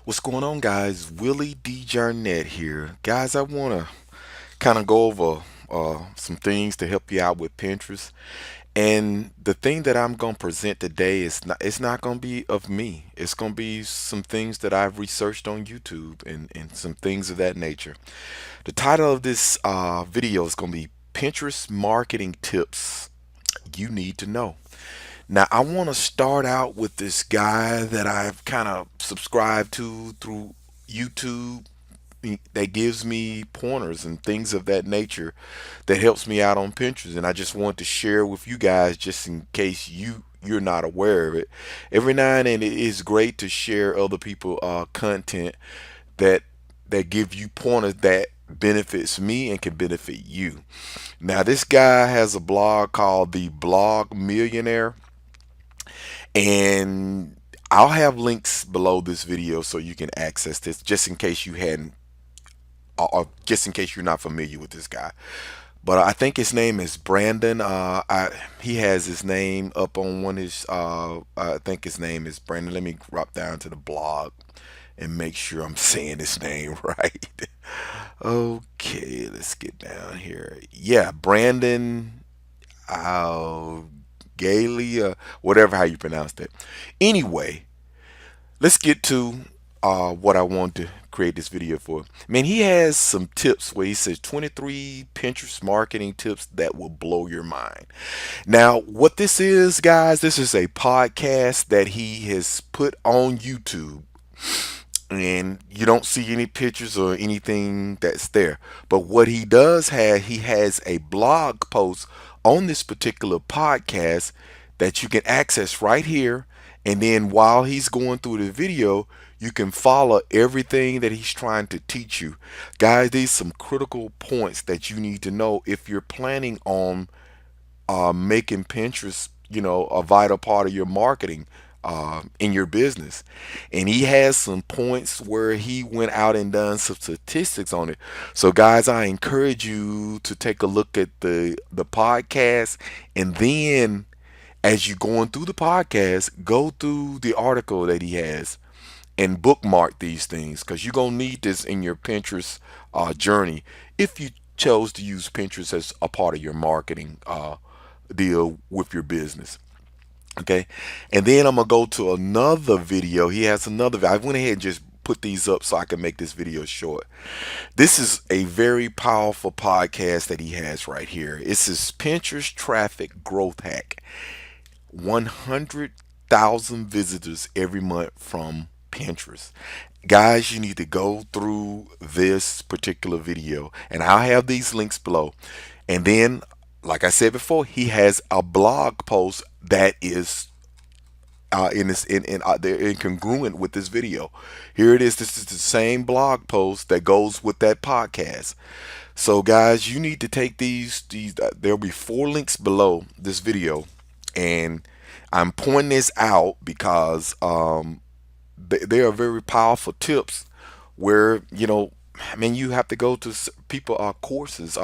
What's going on, guys? Willie D. Jarnett here. Guys, I want to kind of go over some things to help you out with Pinterest. And the thing that I'm going to present today is it's not going to be of me. It's going to be some things that I've researched on YouTube and some things of that nature. The title of this video is going to be Pinterest Marketing Tips You Need to Know. Now, I want to start out with this guy that I've kind of subscribed to through YouTube that gives me pointers and things of that nature that helps me out on Pinterest. And I just want to share with you guys just in case you're not aware of it. Every now and then it is great to share other people content that give you pointers that benefits me and can benefit you. Now, this guy has a blog called The Blog Millionaire, and I'll have links below this video so you can access this just in case you hadn't, or just in case you're not familiar with this guy. But I think his name is Brandon. He has his name up on one of his. I think his name is Brandon. Let me drop down to the blog and make sure I'm saying his name right. Okay, let's get down here. Yeah, Brandon Gailey, whatever how you pronounce that. Anyway, let's get to what I want to create this video for. Man, he has some tips where he says 23 Pinterest marketing tips that will blow your mind. Now, what this is, guys, this is a podcast that he has put on YouTube. And you don't see any pictures or anything that's there. But what he does have, he has a blog post on this particular podcast that you can access right here. And then while he's going through the video, you can follow everything that he's trying to teach you. Guys, these are some critical points that you need to know if you're planning on making Pinterest, a vital part of your marketing in your business. And he has some points where he went out and done some statistics on it. So, guys, I encourage you to take a look at the podcast, and then as you're going through the podcast, go through the article that he has and bookmark these things because you're going to need this in your Pinterest journey if you chose to use Pinterest as a part of your marketing deal with your business. Okay, and then I'm gonna go to another video. He has another. I went ahead and just put these up so I can make this video short. This is a very powerful podcast that he has right here. It's his Pinterest traffic growth hack. 100,000 visitors every month from Pinterest. Guys, you need to go through this particular video, and I'll have these links below. And then, like I said before, he has a blog post that is they're incongruent with this video. Here it is. This is the same blog post that goes with that podcast. So, guys, you need to take these. There'll be 4 links below this video, and I'm pointing this out because they are very powerful tips where I mean, you have to go to people courses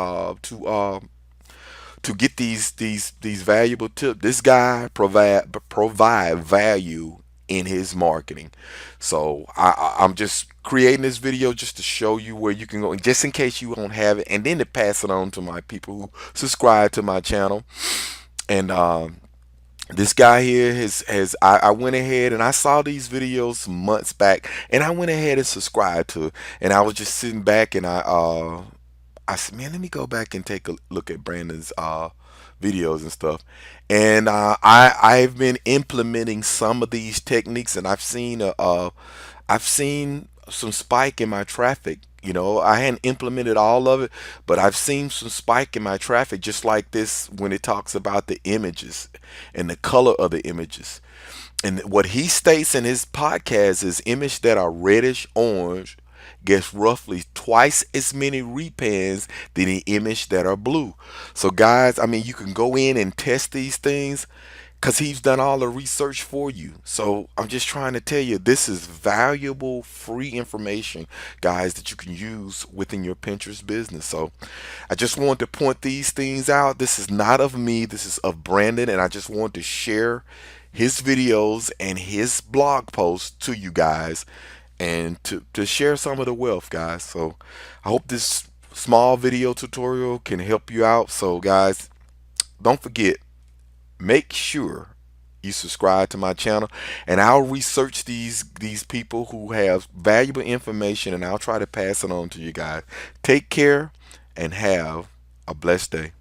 to get these valuable tips. This guy provide value in his marketing. So I'm just creating this video just to show you where you can go, just in case you don't have it, and then to pass it on to my people who subscribe to my channel. And this guy here I went ahead and I saw these videos months back, and I went ahead and subscribed to it. And I was just sitting back, and I said, man, let me go back and take a look at Brandon's videos and stuff. And I've been implementing some of these techniques, and I've seen some spike in my traffic. I hadn't implemented all of it, but I've seen some spike in my traffic, just like this when it talks about the images and the color of the images. And what he states in his podcast is images that are reddish orange gets roughly twice as many repans than the image that are blue. So, guys, I mean, you can go in and test these things because he's done all the research for you. So I'm just trying to tell you, this is valuable free information, guys, that you can use within your Pinterest business. So I just want to point these things out. This is not of me, this is of Brandon, and I just want to share his videos and his blog posts to you guys. and to share some of the wealth, guys. So I hope this small video tutorial can help you out. So guys, don't forget, make sure you subscribe to my channel, and I'll research these people who have valuable information, and I'll try to pass it on to you guys. Take care and have a blessed day.